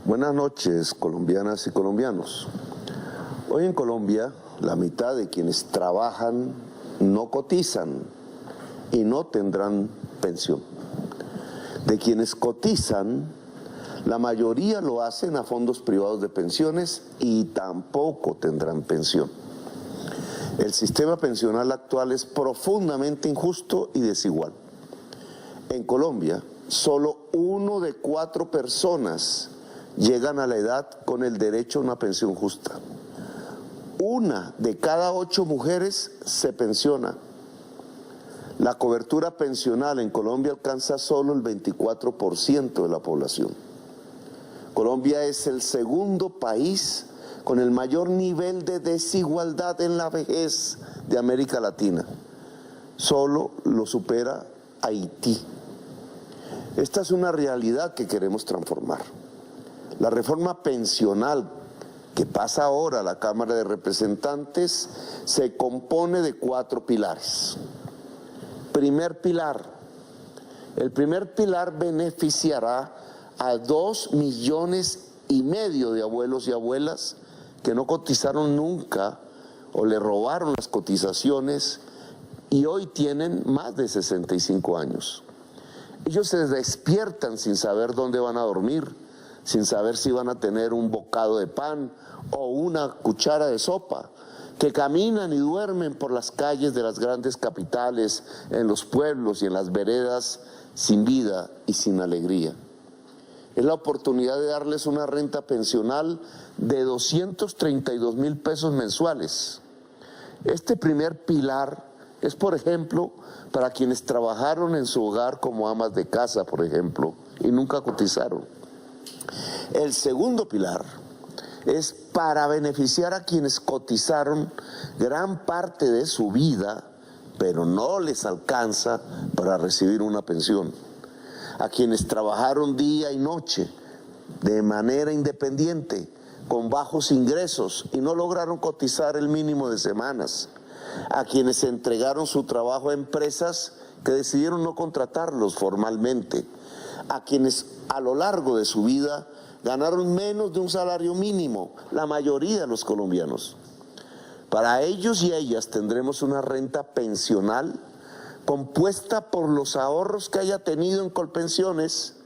Buenas noches, colombianas y colombianos. Hoy en Colombia, la mitad de quienes trabajan no cotizan y no tendrán pensión. De quienes cotizan, la mayoría lo hacen a fondos privados de pensiones y tampoco tendrán pensión. El sistema pensional actual es profundamente injusto y desigual. En Colombia, solo 1 de 4 personas llegan a la edad con el derecho a una pensión justa. 1 de cada 8 mujeres se pensiona. La cobertura pensional en Colombia alcanza solo el 24% de la población. Colombia es el segundo país con el mayor nivel de desigualdad en la vejez de América Latina. Solo lo supera Haití. Esta es una realidad que queremos transformar. La reforma pensional que pasa ahora a la Cámara de Representantes se compone de 4 pilares. Primer pilar. El primer pilar beneficiará a 2,5 millones de abuelos y abuelas que no cotizaron nunca o le robaron las cotizaciones y hoy tienen más de 65 años. Ellos se despiertan sin saber dónde van a dormir, sin saber si van a tener un bocado de pan o una cuchara de sopa, que caminan y duermen por las calles de las grandes capitales, en los pueblos y en las veredas, sin vida y sin alegría. Es la oportunidad de darles una renta pensional de 232,000 pesos mensuales. Este primer pilar es, por ejemplo, para quienes trabajaron en su hogar como amas de casa, por ejemplo, y nunca cotizaron. El segundo pilar es para beneficiar a quienes cotizaron gran parte de su vida, pero no les alcanza para recibir una pensión. A quienes trabajaron día y noche de manera independiente, con bajos ingresos y no lograron cotizar el mínimo de semanas. A quienes entregaron su trabajo a empresas que decidieron no contratarlos formalmente. A quienes a lo largo de su vida ganaron menos de un salario mínimo, la mayoría de los colombianos. Para ellos y ellas tendremos una renta pensional compuesta por los ahorros que haya tenido en Colpensiones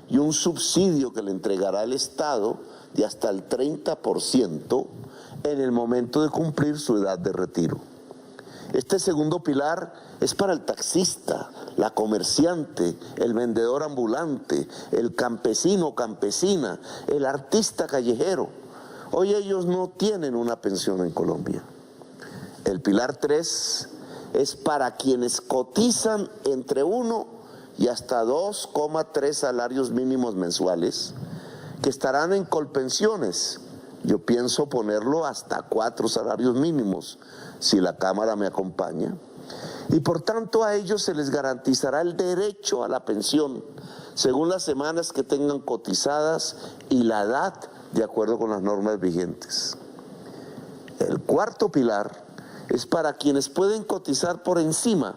y un subsidio que le entregará el Estado de hasta el 30% en el momento de cumplir su edad de retiro. Este segundo pilar es para el taxista, la comerciante, el vendedor ambulante, el campesino o campesina, el artista callejero. Hoy ellos no tienen una pensión en Colombia. El pilar 3 es para quienes cotizan entre 1 y hasta 2,3 salarios mínimos mensuales, que estarán en Colpensiones. Yo pienso ponerlo hasta 4 salarios mínimos, si la Cámara me acompaña. Y por tanto a ellos se les garantizará el derecho a la pensión, según las semanas que tengan cotizadas y la edad de acuerdo con las normas vigentes. El cuarto pilar es para quienes pueden cotizar por encima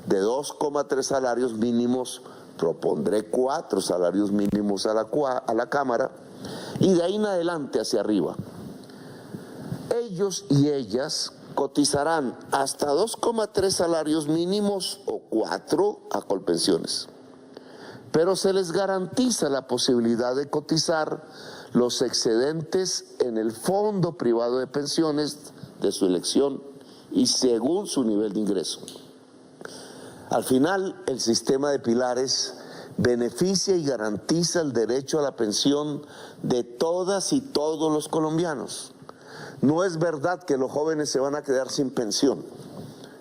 de 2,3 salarios mínimos, propondré 4 salarios mínimos a la Cámara, y de ahí en adelante hacia arriba. Ellos y ellas cotizarán hasta 2,3 salarios mínimos o 4 a Colpensiones. Pero se les garantiza la posibilidad de cotizar los excedentes en el fondo privado de pensiones de su elección y según su nivel de ingreso. Al final, el sistema de pilares beneficia y garantiza el derecho a la pensión de todas y todos los colombianos. No es verdad que los jóvenes se van a quedar sin pensión.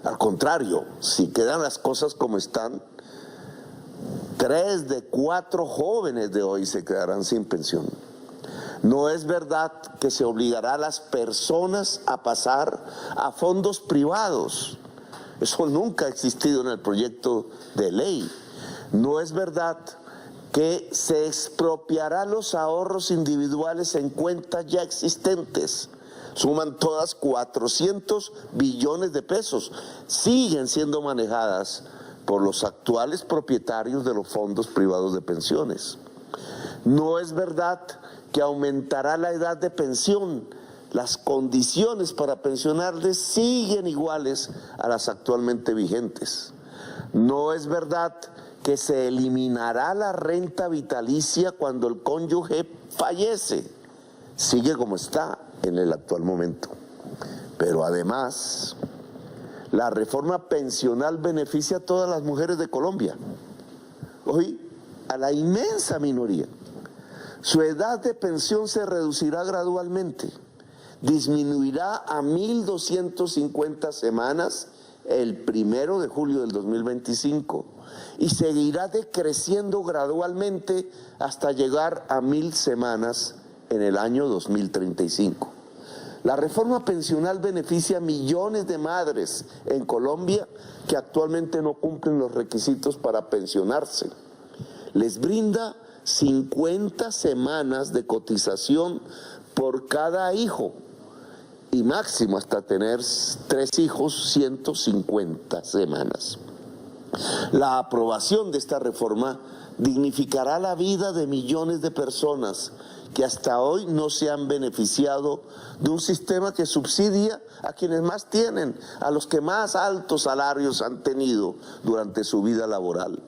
Al contrario, si quedan las cosas como están, 3 de 4 jóvenes de hoy se quedarán sin pensión. No es verdad que se obligará a las personas a pasar a fondos privados. Eso nunca ha existido en el proyecto de ley. No es verdad que se expropiará los ahorros individuales en cuentas ya existentes. Suman todas 400 billones de pesos. Siguen siendo manejadas por los actuales propietarios de los fondos privados de pensiones. No es verdad que aumentará la edad de pensión. Las condiciones para pensionarles siguen iguales a las actualmente vigentes. No es verdad que se eliminará la renta vitalicia cuando el cónyuge fallece. Sigue como está en el actual momento. Pero además, la reforma pensional beneficia a todas las mujeres de Colombia. Hoy, a la inmensa minoría. Su edad de pensión se reducirá gradualmente. Disminuirá a 1.250 semanas el 1 de julio del 2025 y seguirá decreciendo gradualmente hasta llegar a 1.000 semanas en el año 2035. La reforma pensional beneficia a millones de madres en Colombia que actualmente no cumplen los requisitos para pensionarse. Les brinda 50 semanas de cotización por cada hijo y máximo hasta tener 3 hijos, 150 semanas. La aprobación de esta reforma dignificará la vida de millones de personas que hasta hoy no se han beneficiado de un sistema que subsidia a quienes más tienen, a los que más altos salarios han tenido durante su vida laboral.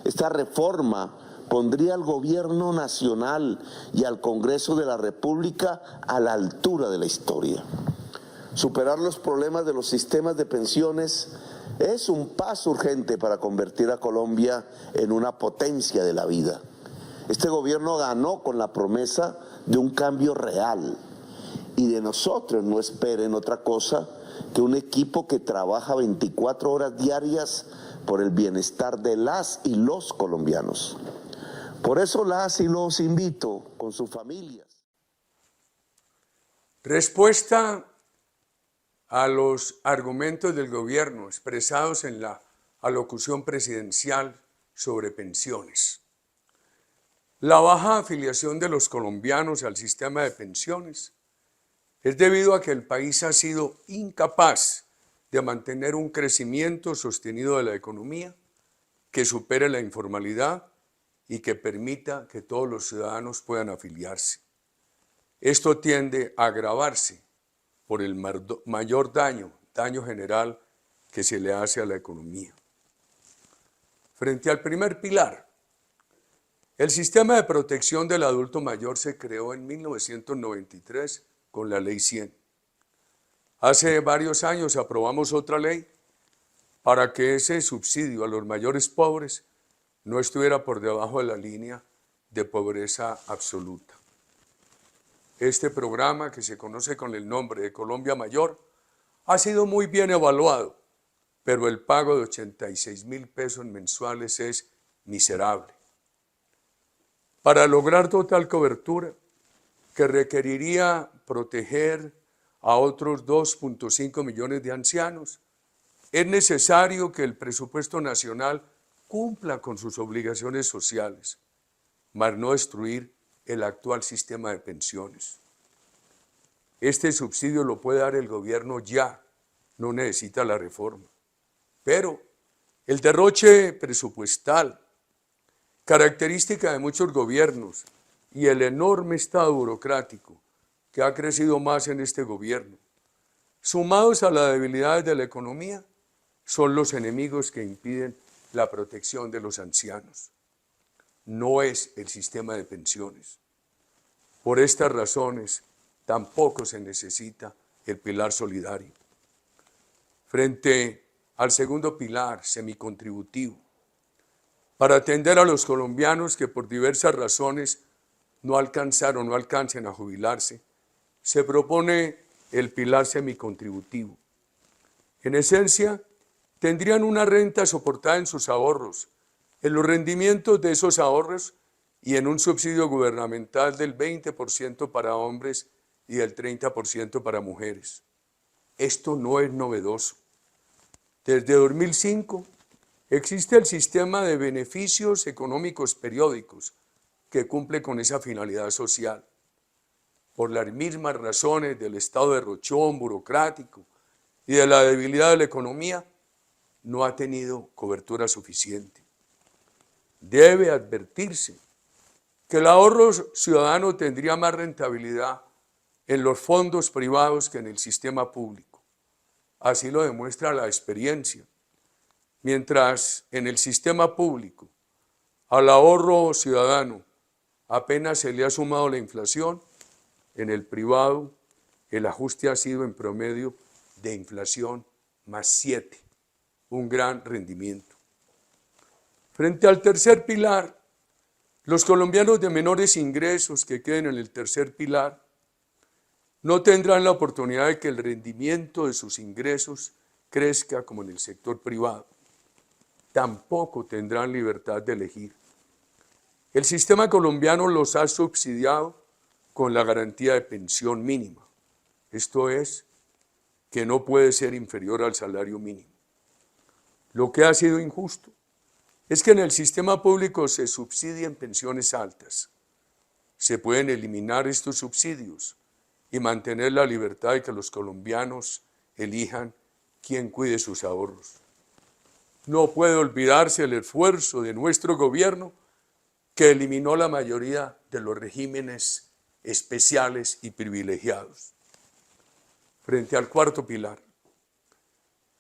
Esta reforma pondría al gobierno nacional y al Congreso de la República a la altura de la historia. Superar los problemas de los sistemas de pensiones es un paso urgente para convertir a Colombia en una potencia de la vida. Este gobierno ganó con la promesa de un cambio real y de nosotros no esperen otra cosa que un equipo que trabaja 24 horas diarias por el bienestar de las y los colombianos. Por eso las y los invito con sus familias. Respuesta a los argumentos del gobierno expresados en la alocución presidencial sobre pensiones. La baja afiliación de los colombianos al sistema de pensiones es debido a que el país ha sido incapaz de mantener un crecimiento sostenido de la economía que supere la informalidad y que permita que todos los ciudadanos puedan afiliarse. Esto tiende a agravarse por el mayor daño general que se le hace a la economía. Frente al primer pilar, el sistema de protección del adulto mayor se creó en 1993 con la Ley 100. Hace varios años aprobamos otra ley para que ese subsidio a los mayores pobres no estuviera por debajo de la línea de pobreza absoluta. Este programa, que se conoce con el nombre de Colombia Mayor, ha sido muy bien evaluado, pero el pago de 86.000 pesos mensuales es miserable. Para lograr total cobertura, que requeriría proteger a otros 2.5 millones de ancianos, es necesario que el presupuesto nacional cumpla con sus obligaciones sociales, mas no destruir el actual sistema de pensiones. Este subsidio lo puede dar el gobierno ya, no necesita la reforma. Pero el derroche presupuestal, característica de muchos gobiernos, y el enorme estado burocrático que ha crecido más en este gobierno, sumados a las debilidades de la economía, son los enemigos que impiden la protección de los ancianos. No es el sistema de pensiones. Por estas razones, tampoco se necesita el pilar solidario. Frente al segundo pilar, semicontributivo, para atender a los colombianos que por diversas razones no alcancen a jubilarse, se propone el pilar semicontributivo. En esencia, tendrían una renta soportada en sus ahorros, en los rendimientos de esos ahorros y en un subsidio gubernamental del 20% para hombres y del 30% para mujeres. Esto no es novedoso. Desde 2005 existe el sistema de beneficios económicos periódicos que cumple con esa finalidad social. Por las mismas razones del estado derrochón burocrático y de la debilidad de la economía, no ha tenido cobertura suficiente. Debe advertirse que el ahorro ciudadano tendría más rentabilidad en los fondos privados que en el sistema público. Así lo demuestra la experiencia. Mientras en el sistema público al ahorro ciudadano apenas se le ha sumado la inflación, en el privado el ajuste ha sido en promedio de inflación más 7, un gran rendimiento. Frente al tercer pilar, los colombianos de menores ingresos que queden en el tercer pilar no tendrán la oportunidad de que el rendimiento de sus ingresos crezca como en el sector privado. Tampoco tendrán libertad de elegir. El sistema colombiano los ha subsidiado con la garantía de pensión mínima. Esto es, que no puede ser inferior al salario mínimo. Lo que ha sido injusto es que en el sistema público se subsidien pensiones altas. Se pueden eliminar estos subsidios y mantener la libertad de que los colombianos elijan quién cuide sus ahorros. No puede olvidarse el esfuerzo de nuestro gobierno que eliminó la mayoría de los regímenes especiales y privilegiados. Frente al cuarto pilar.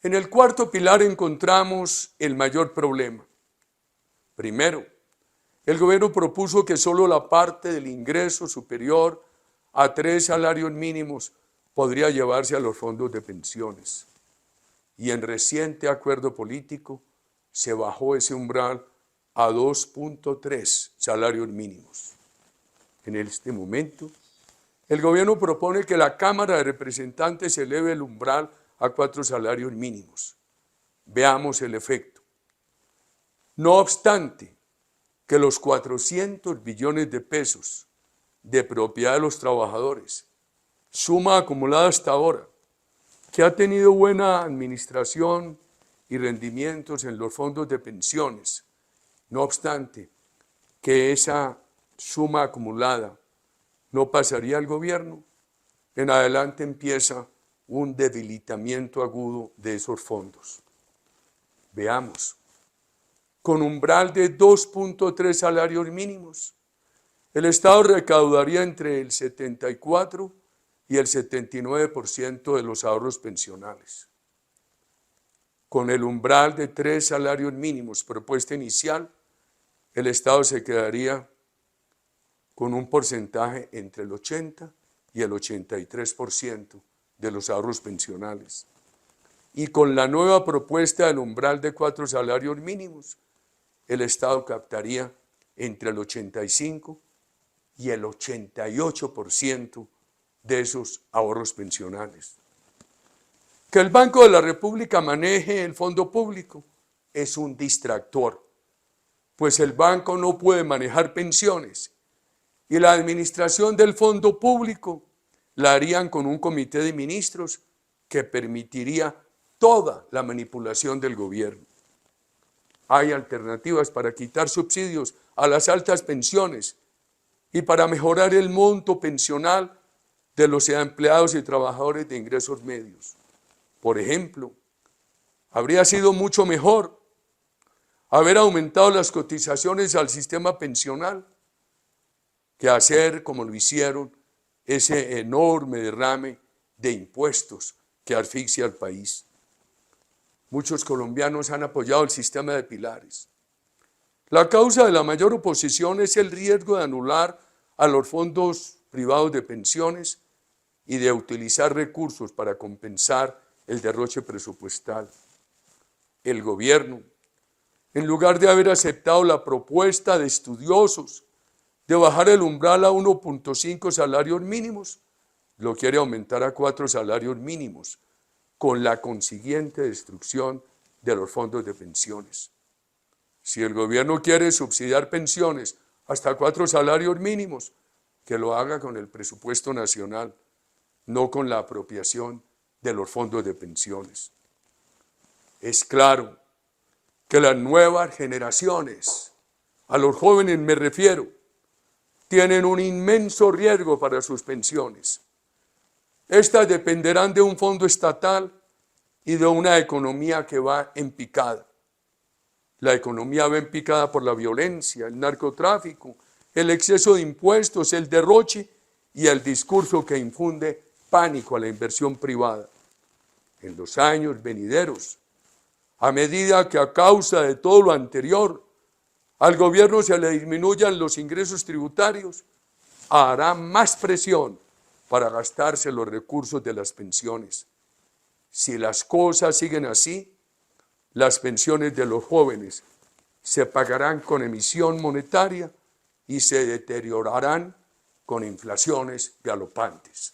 En el cuarto pilar encontramos el mayor problema. Primero, el gobierno propuso que solo la parte del ingreso superior a 3 salarios mínimos podría llevarse a los fondos de pensiones. Y en reciente acuerdo político se bajó ese umbral a 2.3 salarios mínimos. En este momento, el gobierno propone que la Cámara de Representantes eleve el umbral a 4 salarios mínimos. Veamos el efecto. No obstante que los 400 billones de pesos de propiedad de los trabajadores, suma acumulada hasta ahora, que ha tenido buena administración y rendimientos en los fondos de pensiones, no obstante que esa suma acumulada no pasaría al gobierno, en adelante empieza un debilitamiento agudo de esos fondos. Veamos, con umbral de 2.3 salarios mínimos, el Estado recaudaría entre el 74 y el 79% de los ahorros pensionales. Con el umbral de 3 salarios mínimos propuesta inicial, el Estado se quedaría con un porcentaje entre el 80 y el 83% de los ahorros pensionales. Y con la nueva propuesta del umbral de 4 salarios mínimos, el Estado captaría entre el 85 y el 88% de esos ahorros pensionales. Que el Banco de la República maneje el fondo público es un distractor, pues el banco no puede manejar pensiones y la administración del fondo público la harían con un comité de ministros que permitiría toda la manipulación del gobierno. Hay alternativas para quitar subsidios a las altas pensiones y para mejorar el monto pensional de los empleados y trabajadores de ingresos medios. Por ejemplo, habría sido mucho mejor haber aumentado las cotizaciones al sistema pensional que hacer, como lo hicieron, ese enorme derrame de impuestos que asfixia al país. Muchos colombianos han apoyado el sistema de pilares. La causa de la mayor oposición es el riesgo de anular a los fondos privados de pensiones y de utilizar recursos para compensar el derroche presupuestal. El gobierno, en lugar de haber aceptado la propuesta de estudiosos de bajar el umbral a 1.5 salarios mínimos, lo quiere aumentar a 4 salarios mínimos, con la consiguiente destrucción de los fondos de pensiones. Si el gobierno quiere subsidiar pensiones hasta 4 salarios mínimos, que lo haga con el presupuesto nacional, no con la apropiación de los fondos de pensiones. Es claro que las nuevas generaciones, a los jóvenes me refiero, tienen un inmenso riesgo para sus pensiones. Estas dependerán de un fondo estatal y de una economía que va en picada. La economía va en picada por la violencia, el narcotráfico el exceso de impuestos, el derroche y el discurso que infunde pánico a la inversión privada. En los años venideros, a medida que a causa de todo lo anterior, al gobierno se le disminuyan los ingresos tributarios, hará más presión para gastarse los recursos de las pensiones. Si las cosas siguen así, las pensiones de los jóvenes se pagarán con emisión monetaria y se deteriorarán con inflaciones galopantes.